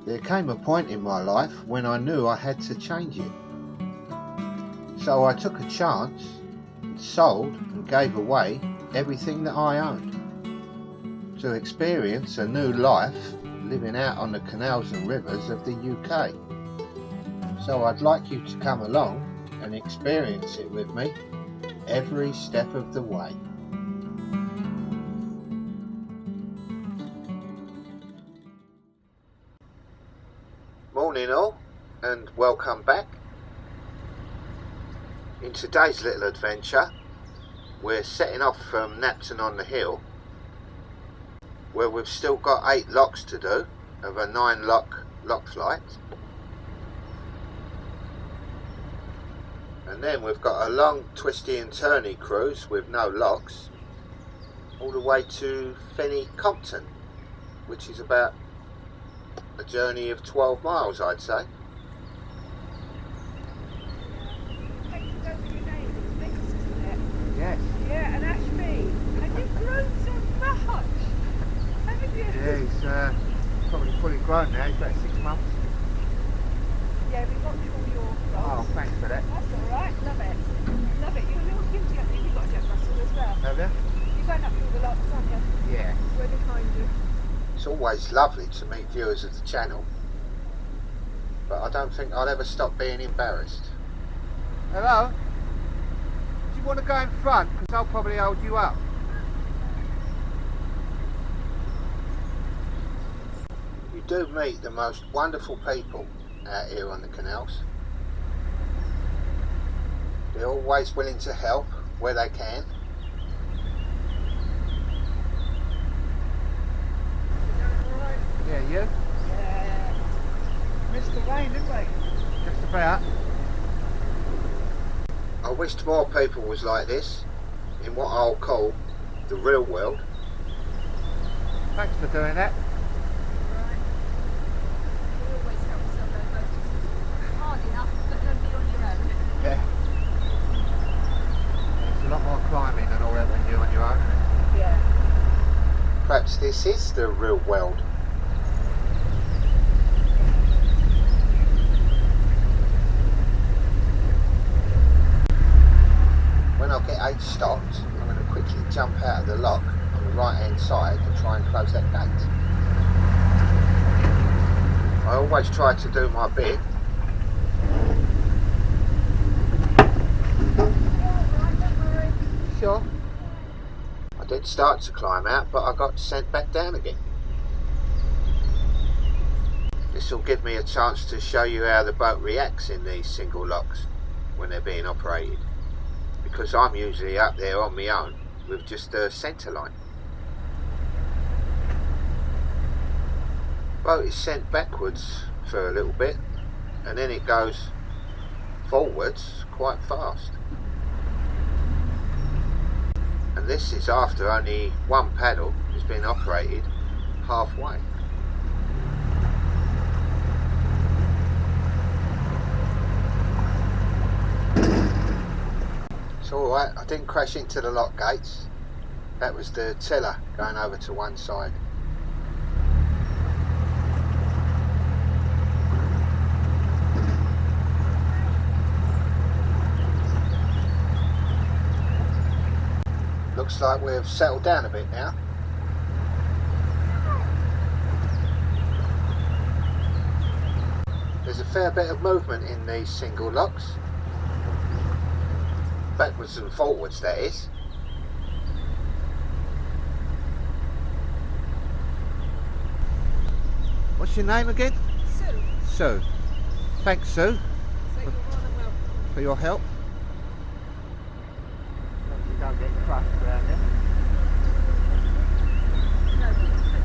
There came a point in my life when I knew I had to change it. So I took a chance and sold and gave away everything that I owned to experience a new life living out on the canals and rivers of the UK. So I'd like you to come along and experience it with me every step of the way. Morning all, and welcome back. In today's little adventure, we're setting off from Napton on the hill, where we've still got 8 locks to do of a 9 lock flight. And then we've got a long twisty and turny cruise with no locks all the way to Fenny Compton, which is about a journey of 12 miles, I'd say. Yes. Yeah, and Ashby, and you've grown so much, haven't you? Yeah, he's probably fully grown now. He's about 6 months. Yeah, we got you all your Oh, thanks for that. That's alright, love it. Love it. You're a little guilty, I think. You've got a Jack Russell as well. Have you? You're going up to all the locks, aren't you? Yeah. We're behind you. It's always lovely to meet viewers of the channel, but I don't think I'll ever stop being embarrassed. Hello? Do you want to go in front? Because I'll probably hold you up. You do meet the most wonderful people out here on the canals. They're always willing to help where they can. Yeah, you? Yeah. Missed the rain, didn't we? Just about. I wished more people was like this in what I'll call the real world. Thanks for doing that. Right. We always help yourself those boats. Hard enough, but don't be on your own. Yeah. There's a lot more climbing and all that when you're on your own. Yeah. Perhaps this is the real world. When I get Aitch stopped, I'm going to quickly jump out of the lock on the right hand side and try and close that gate. I always try to do my bit. Alright, don't worry. Sure. I did start to climb out, but I got sent back down again. This will give me a chance to show you how the boat reacts in these single locks when they're being operated, because I'm usually up there on my own with just a centre line. The boat is sent backwards for a little bit and then it goes forwards quite fast. And this is after only one paddle has been operated halfway. It's alright, I didn't crash into the lock gates. That was the tiller going over to one side. Looks like we've settled down a bit now. There's a fair bit of movement in these single locks. Backwards and forwards, that is. What's your name again? Sue. Sue. Thanks, Sue, So you're more than welcome. for your help. You don't get crushed around here. No,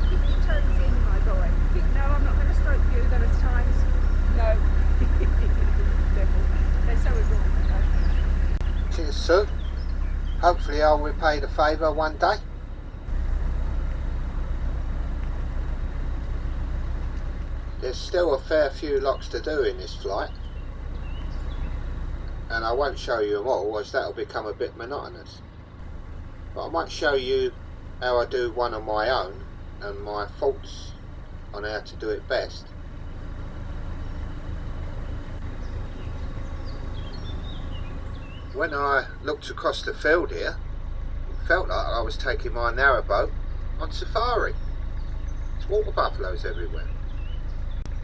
keep your toes in, my boy. No, I'm not going to stroke you. There are times. No. Devil. They're so adorable. Cheers, Sue. Hopefully I'll repay the favour one day. There's still a fair few locks to do in this flight, and I won't show you them all as that'll become a bit monotonous. But I might show you how I do one on my own and my thoughts on how to do it best When I looked across the field here, it felt like I was taking my narrowboat on safari. There's water buffaloes everywhere.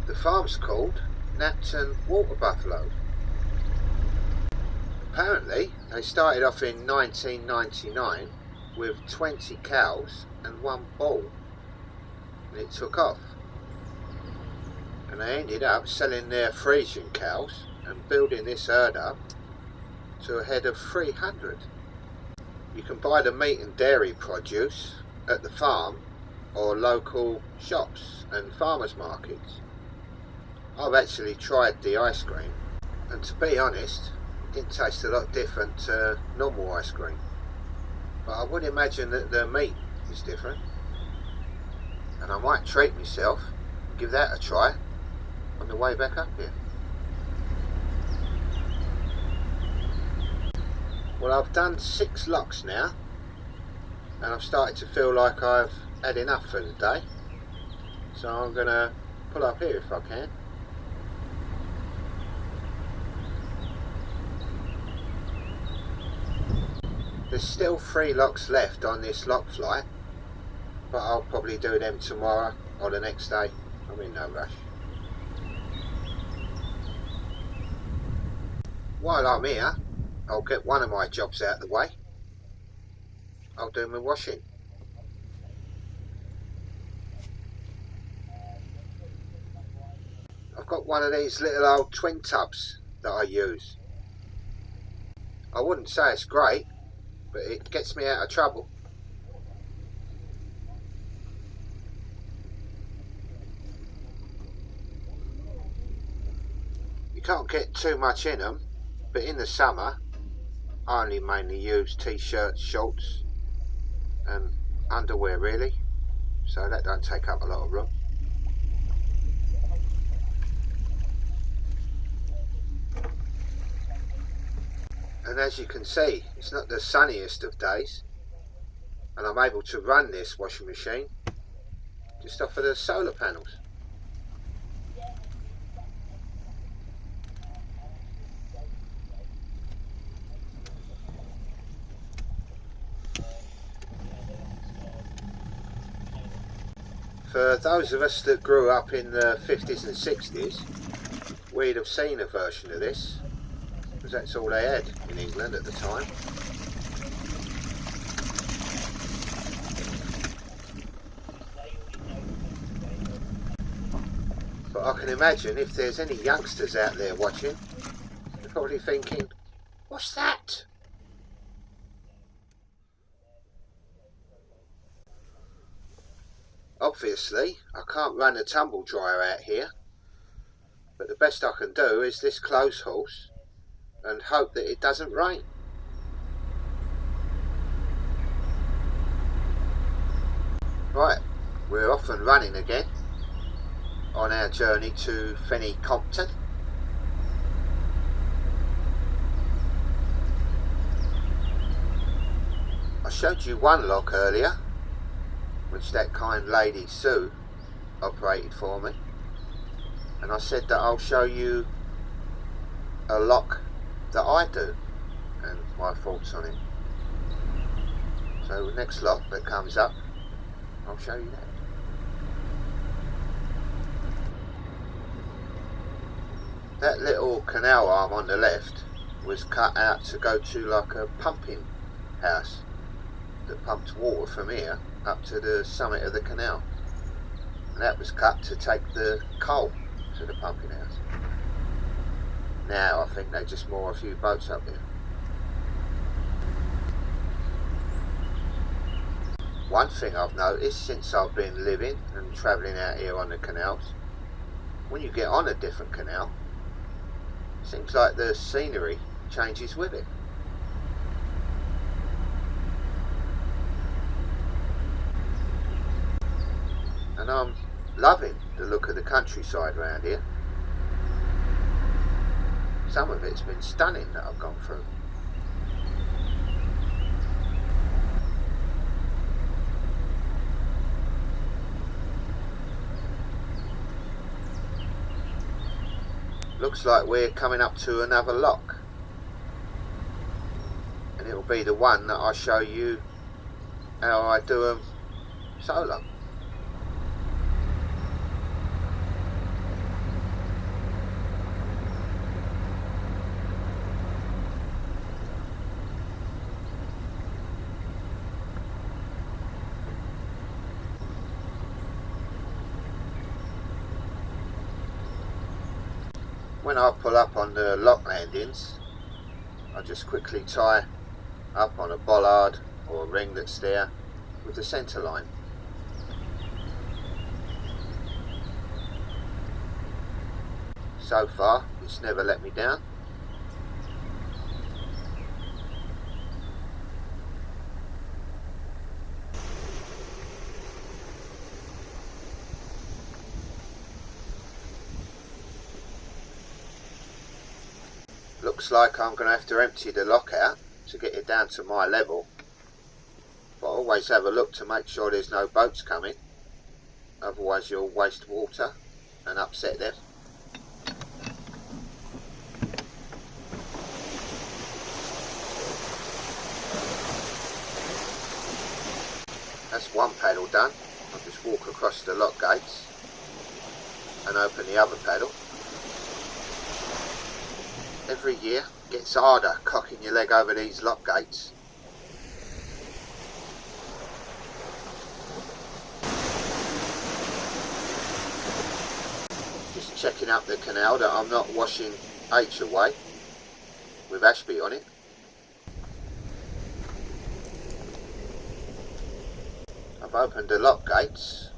The farm's called Napton Water Buffalo. Apparently, they started off in 1999 with 20 cows and 1 bull, and it took off. And they ended up selling their Frisian cows and building this herd up to a head of 300. You can buy the meat and dairy produce at the farm or local shops and farmers markets. I've actually tried the ice cream, and to be honest, it didn't taste a lot different to normal ice cream. But I would imagine that the meat is different, and I might treat myself and give that a try on the way back up here. Well, I've done 6 locks now, and I've started to feel like I've had enough for the day, so I'm going to pull up here if I can. There's still 3 locks left on this lock flight, but I'll probably do them tomorrow or the next day. I'm in no rush. While I'm here, I'll get one of my jobs out of the way. I'll do my washing. I've got one of these little old twin tubs that I use. I wouldn't say it's great, but it gets me out of trouble. You can't get too much in them, but in the summer I only mainly use t-shirts, shorts and underwear really, so that don't take up a lot of room. And as you can see, it's not the sunniest of days, and I'm able to run this washing machine just off of the solar panels. For those of us that grew up in the 50s and 60s, we'd have seen a version of this, because that's all they had in England at the time. But I can imagine if there's any youngsters out there watching, they're probably thinking, what's that? Obviously, I can't run a tumble dryer out here, but the best I can do is this clothes horse and hope that it doesn't rain. Right, we're off and running again on our journey to Fenny Compton. I showed you one lock earlier, which that kind lady Sue operated for me, and I said that I'll show you a lock that I do and my thoughts on it. So the next lock that comes up, I'll show you that. That little canal arm on the left was cut out to go to like a pumping house that pumped water from here up to the summit of the canal, and that was cut to take the coal to the pumping house. Now I think they just moor a few boats up here. One thing I've noticed since I've been living and travelling out here on the canals, when you get on a different canal, it seems like the scenery changes with it. And I'm loving the look of the countryside around here. Some of it's been stunning that I've gone through. Looks like we're coming up to another lock. it'll be the one that I show you how I do them solo. When I pull up on the lock landings, I just quickly tie up on a bollard or a ring that's there with the centre line. So far, it's never let me down. Looks like I'm going to have to empty the lock out to get it down to my level, but I always have a look to make sure there's no boats coming, otherwise you'll waste water and upset them. That's one paddle done. I'll just walk across the lock gates and open the other paddle. Every year gets harder cocking your leg over these lock gates. Just checking up the canal that I'm not washing Aitch away with Ashby on it. I've opened the lock gates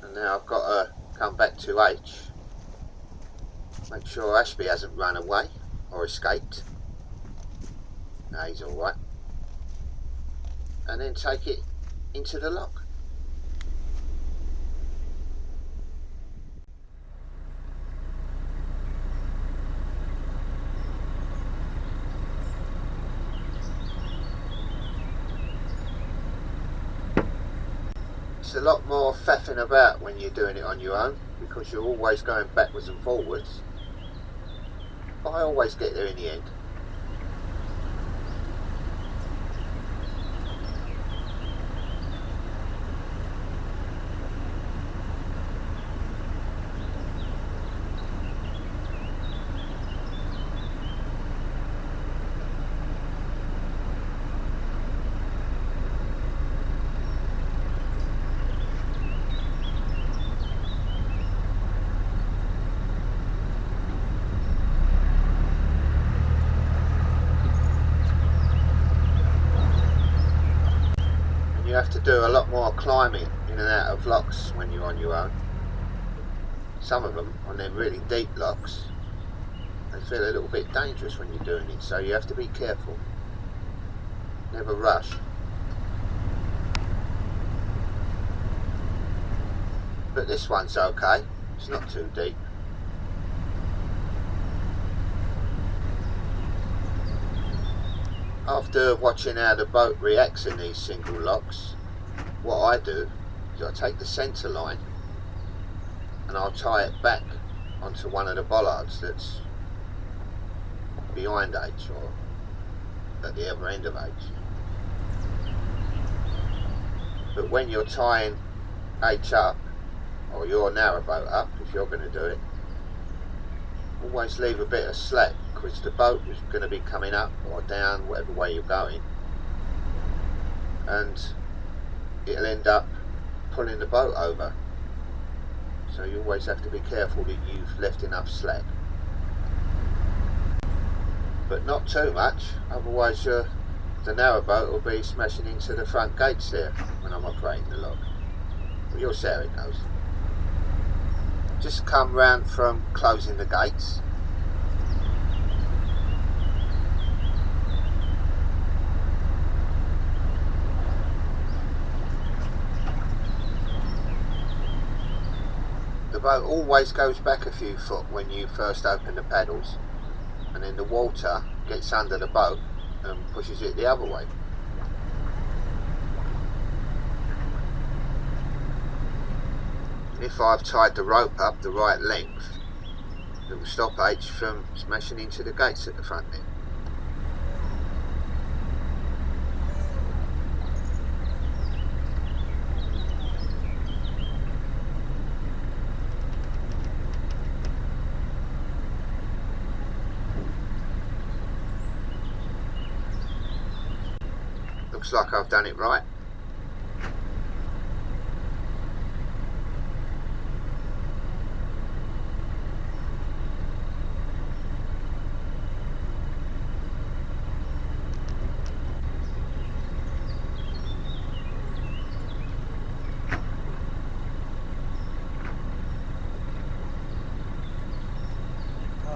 and now I've got to come back to Aitch. Make sure Ashby hasn't run away or escaped. No, he's alright. And then take it into the lock. It's a lot more faffing about when you're doing it on your own, because you're always going backwards and forwards. But I always get there in the end. You have to do a lot more climbing in and out of locks when you're on your own. Some of them, on them really deep locks, they feel a little bit dangerous when you're doing it, so you have to be careful. Never rush. But this one's okay, it's not too deep. After watching how the boat reacts in these single locks, what I do is I take the centre line and I'll tie it back onto one of the bollards that's behind Aitch or at the other end of Aitch. But when you're tying Aitch up, or your narrowboat up if you're going to do it, always leave a bit of slack, because the boat is going to be coming up or down whatever way you're going, and it'll end up pulling the boat over. So you always have to be careful that you've left enough slack, but not too much, otherwise the narrowboat will be smashing into the front gates there when I'm operating the lock. But you'll see how it goes. Just come round from closing the gates. The boat always goes back a few foot when you first open the paddles, and then the water gets under the boat and pushes it the other way. If I've tied the rope up the right length, it will stop Aitch from smashing into the gates at the front end. Looks like I've done it right.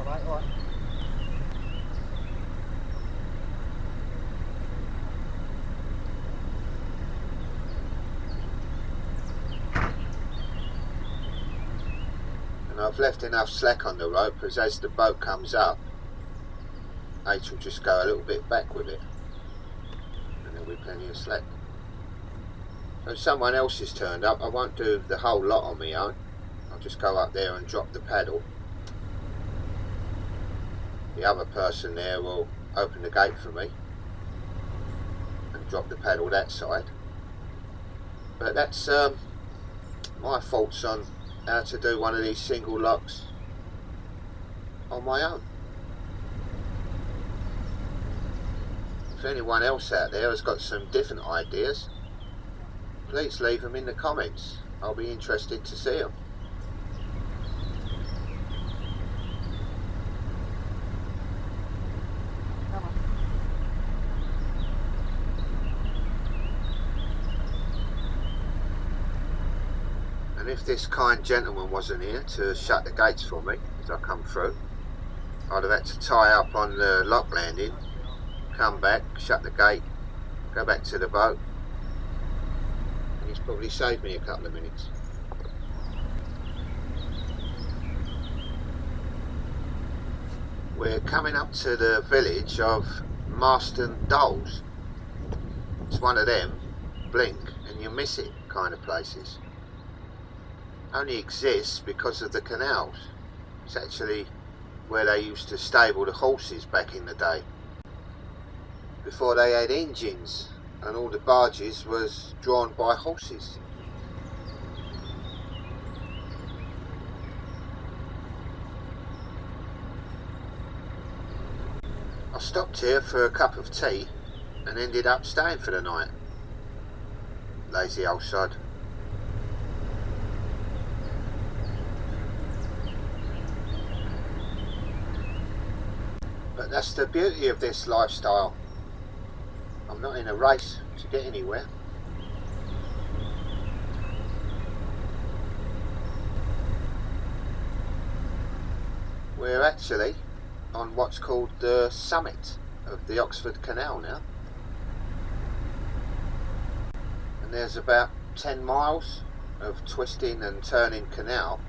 Right. And I've left enough slack on the rope, as the boat comes up, Aitch will just go a little bit back with it, and there'll be plenty of slack. So if someone else is turned up, I won't do the whole lot on my own. I'll just go up there and drop the paddle. The other person there will open the gate for me and drop the paddle that side. But that's my thoughts on how to do one of these single locks on my own. If anyone else out there has got some different ideas, please leave them in the comments. I'll be interested to see them. And if this kind gentleman wasn't here to shut the gates for me as I come through, I'd have had to tie up on the lock landing, come back, shut the gate, go back to the boat, and he's probably saved me a couple of minutes. We're coming up to the village of Marston Dolls. It's one of them, blink and you miss it kind of places. Only exists because of the canals. It's actually where they used to stable the horses back in the day, before they had engines and all the barges was drawn by horses. I stopped here for a cup of tea and ended up staying for the night. Lazy old sod. But that's the beauty of this lifestyle. I'm not in a race to get anywhere. We're actually on what's called the summit of the Oxford Canal now. And there's about 10 miles of twisting and turning canal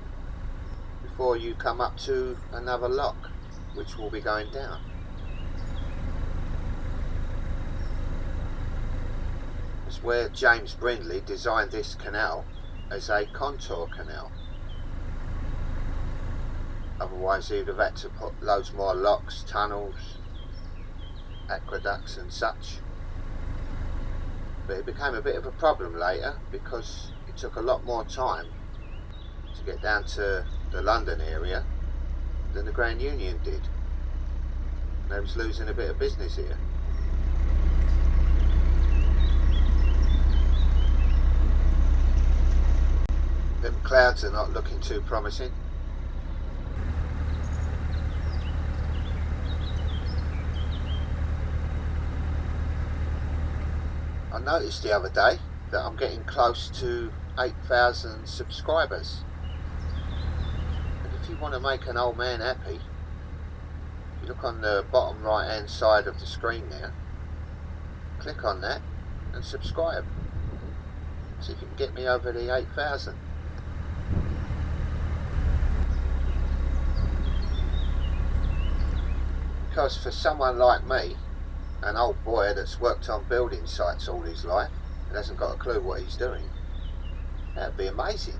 before you come up to another lock, which will be going down. It's where James Brindley designed this canal as a contour canal. Otherwise he'd have had to put loads more locks, tunnels, aqueducts and such. But it became a bit of a problem later because it took a lot more time to get down to the London area than the Grand Union did. They was losing a bit of business here. Them clouds are not looking too promising. I noticed the other day that I'm getting close to 8,000 subscribers. And if you want to make an old man happy, if you look on the bottom right hand side of the screen there, click on that and subscribe. See if you can get me over the 8,000. Because for someone like me, an old boy that's worked on building sites all his life and hasn't got a clue what he's doing, that'd be amazing.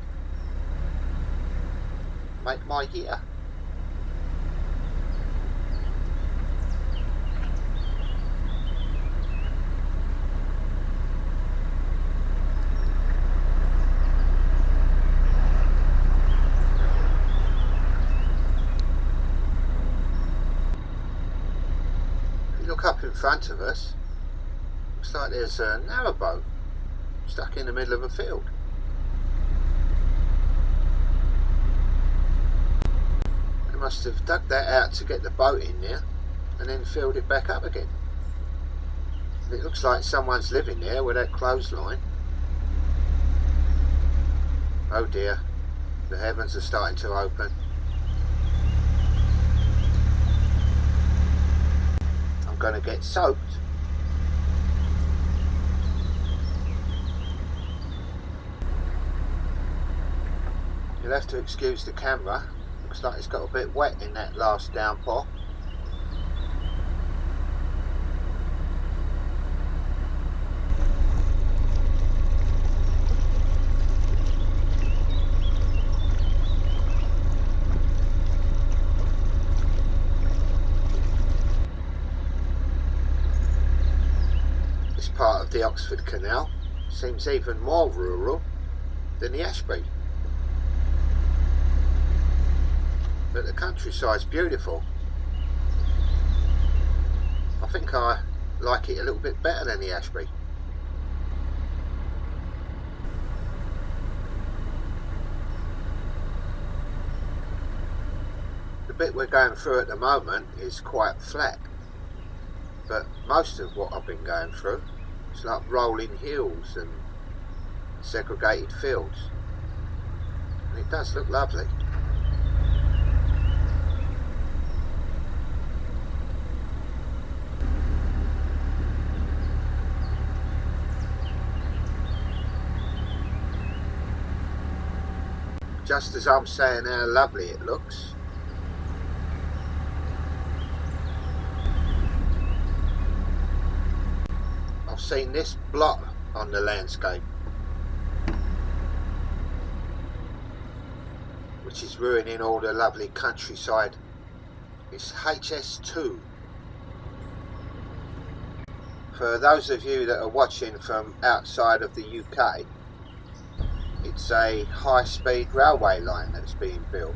Make my year. Look up in front of us, looks Looks like there's a narrowboat stuck in the middle of a field. They must have dug that out to get the boat in there and then filled it back up again. It looks like someone's living there with that clothesline. Oh dear, the heavens are starting to open. I'm going to get soaked. You'll have to excuse the camera. Looks like it's got a bit wet in that last downpour. This part of the Oxford Canal seems even more rural than the Ashby. But the countryside's beautiful. I think I like it a little bit better than the Ashby. The bit we're going through at the moment is quite flat, but most of what I've been going through is like rolling hills and segregated fields, and it does look lovely. Just as I'm saying how lovely it looks, I've seen this blot on the landscape, which is ruining all the lovely countryside. It's HS2. For those of you that are watching from outside of the UK, it's a high-speed railway line that's being built,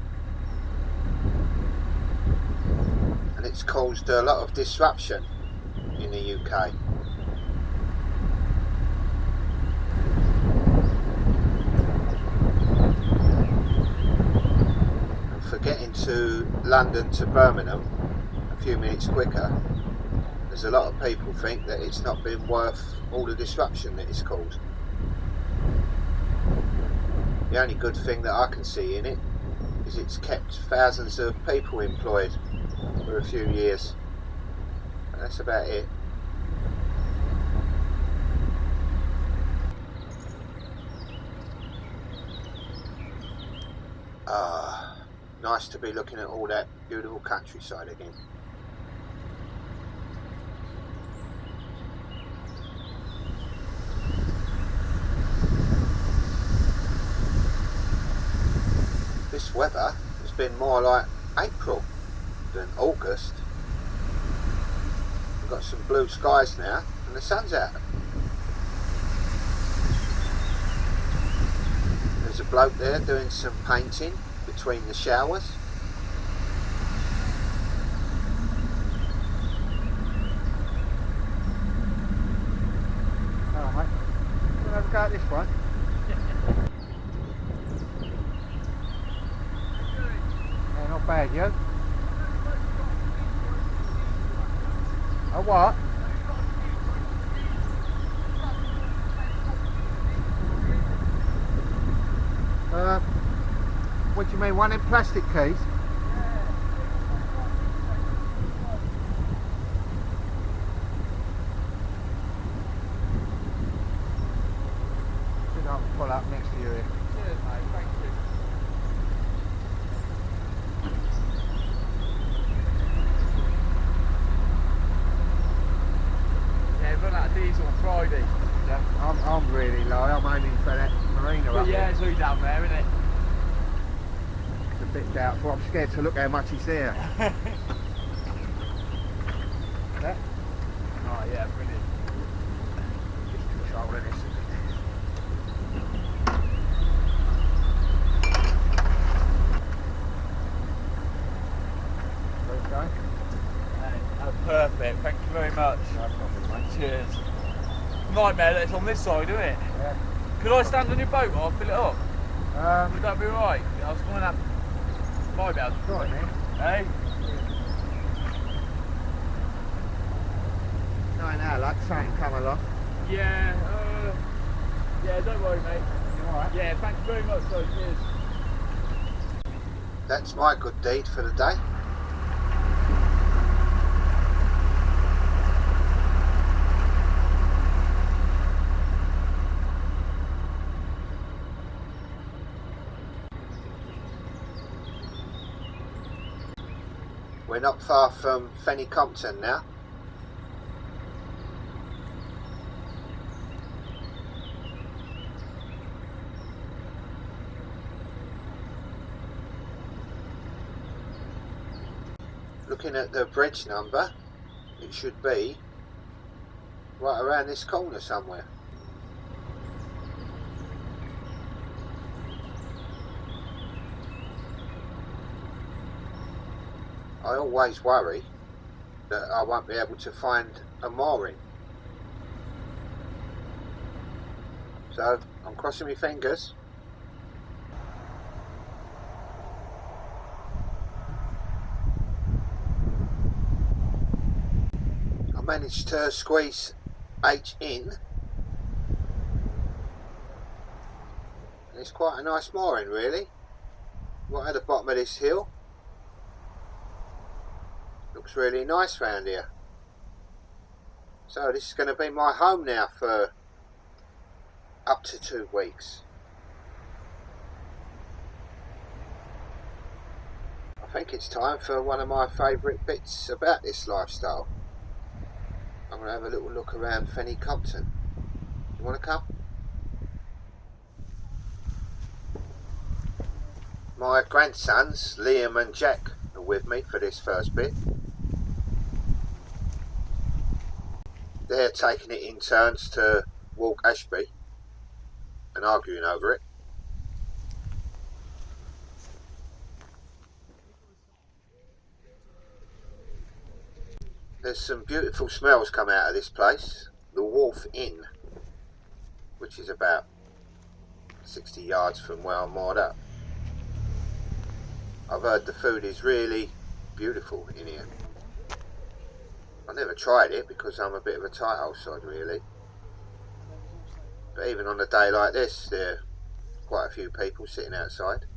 and it's caused a lot of disruption in the UK. And for getting to London to Birmingham a few minutes quicker, there's a lot of people think that it's not been worth all the disruption that it's caused. The only good thing that I can see in it is it's kept thousands of people employed for a few years. And that's about it. Nice to be looking at all that beautiful countryside again. This weather has been more like April than August. We've got some blue skies now and the sun's out. There's a bloke there doing some painting between the showers. Oh mate, we'll have a go at this one. Not bad, yo. A what? What do you mean, one in plastic keys? I'll pull up next to you here. Cheers, mate. Thank you. Run out of diesel on Friday. Yeah, I'm really low. I'm aiming for that marina But up yeah, there. it's really down there, isn't it? It's a bit doubtful. I'm scared to look how much he's there. Yeah? Oh yeah, brilliant. Just controlling this. Perfect, thank you very much. No problem, mate. Cheers. nightmare that it's on this side, isn't it? Yeah. Could I stand on your boat while I fill it up? Would that be alright? I was going to have my belt. Right, man. Hey? Knowing how luck, something come along. Yeah, don't worry, mate. You alright? Yeah, thank you very much, though. Cheers. That's my good deed for the day. We're not far from Fenny Compton now. Looking at the bridge number, it should be right around this corner somewhere. I always worry that I won't be able to find a mooring. So I'm crossing my fingers. I managed to squeeze Aitch in. And it's quite a nice mooring, really. Right at the bottom of this hill. Looks really nice round here. So this is going to be my home now for up to 2 weeks. I think it's time for one of my favourite bits about this lifestyle. I'm going to have a little look around Fenny Compton. You want to come? My grandsons, Liam and Jack, are with me for this first bit. They're taking it in turns to walk Ashby and arguing over it. There's some beautiful smells come out of this place. The Wharf Inn, which is about 60 yards from where I'm moored up. I've heard the food is really beautiful in here. I never tried it because I'm a bit of a tight old sod, really. But even on a day like this, there are quite a few people sitting outside.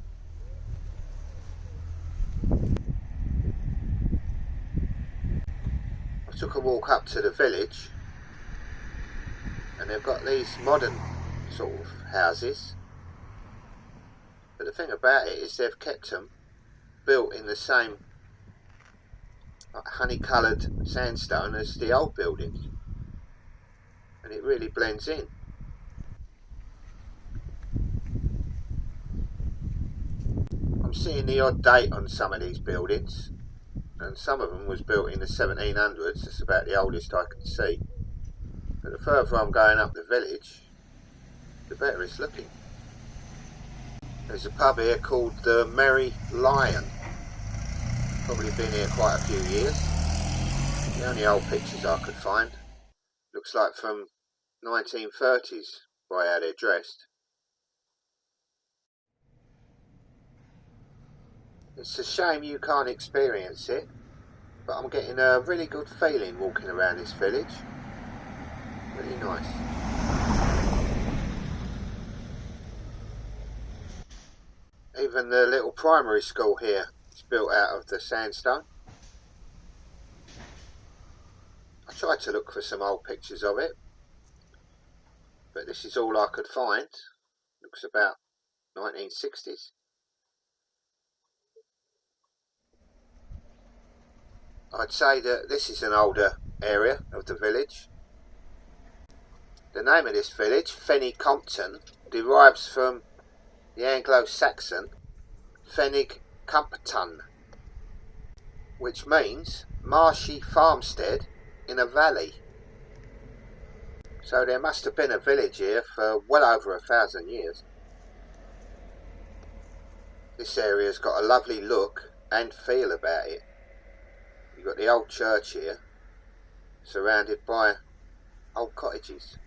I took a walk up to the village, and they've got these modern sort of houses. But the thing about it is they've kept them built in the same honey-coloured sandstone as the old buildings, and it really blends in. I'm seeing the odd date on some of these buildings, and some of them was built in the 1700s. That's about the oldest I can see. But the further I'm going up the village, the better it's looking. There's a pub here called the Merry Lion. Probably been here quite a few years. The only old pictures I could find looks like from 1930s by how they're dressed. It's a shame you can't experience it, but I'm getting a really good feeling walking around this village. Really nice. Even the little primary school here is built out of the sandstone. I tried to look for some old pictures of it, but this is all I could find. Looks about 1960s. I'd say that this is an older area of the village. The name of this village, Fenny Compton, derives from the Anglo-Saxon Fenny Compton, which means marshy farmstead in a valley. So there must have been a village here for well over 1,000 years. This area's got a lovely look and feel about it. You've got the old church here, surrounded by old cottages.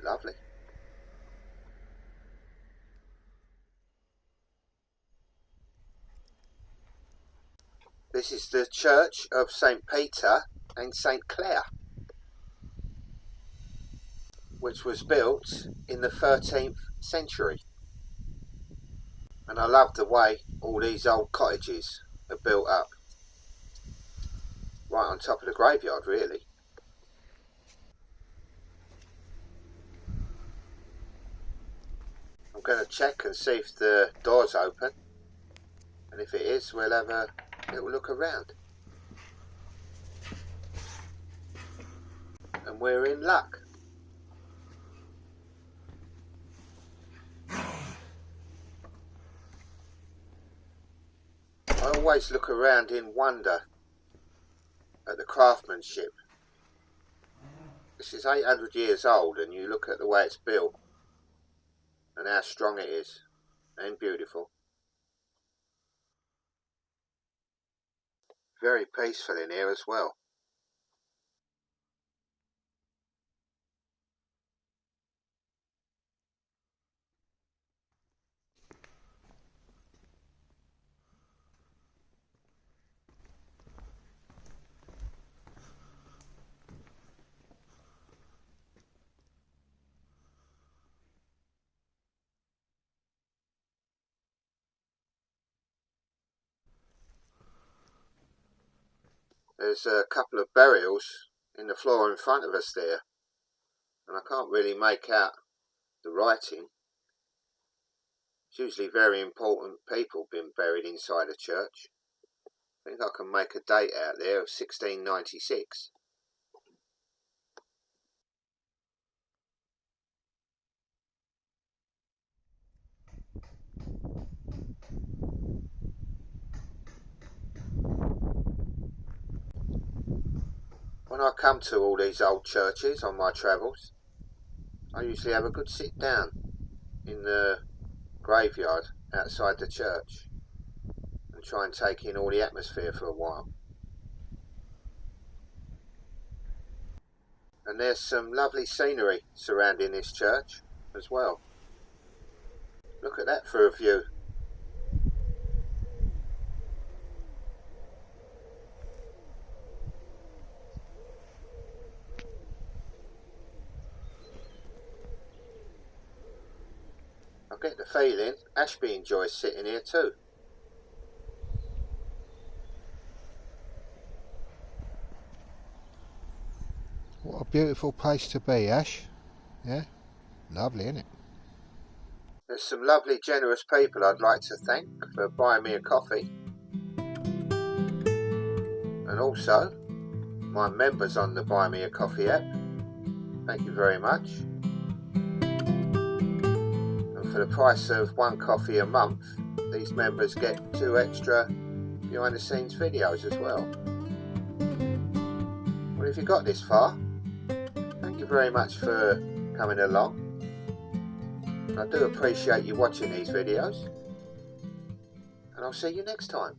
Lovely. This is the church of St. Peter and St. Clair, which was built in the 13th century. And I love the way all these old cottages are built up. Right on top of the graveyard, really. I'm going to check and see if the door's open. And if it is, we'll have a little look around. And we're in luck. I always look around in wonder at the craftsmanship. This is 800 years old, and you look at the way it's built and how strong it is and beautiful. Very peaceful in here as well. There's a couple of burials in the floor in front of us there, and I can't really make out the writing. It's usually very important people being buried inside a church. I think I can make a date out there of 1696. When I come to all these old churches on my travels, I usually have a good sit down in the graveyard outside the church and try and take in all the atmosphere for a while. And there's some lovely scenery surrounding this church as well. Look at that for a view. I get the feeling Ashby enjoys sitting here too. What a beautiful place to be, Ash. Yeah, lovely, isn't it? There's some lovely generous people I'd like to thank for buying me a coffee. And also my members on the Buy Me a Coffee app. Thank you very much. For the price of one coffee a month, these members get 2 extra behind the scenes videos as well. Well, if you got this far, thank you very much for coming along. I do appreciate you watching these videos, and I'll see you next time.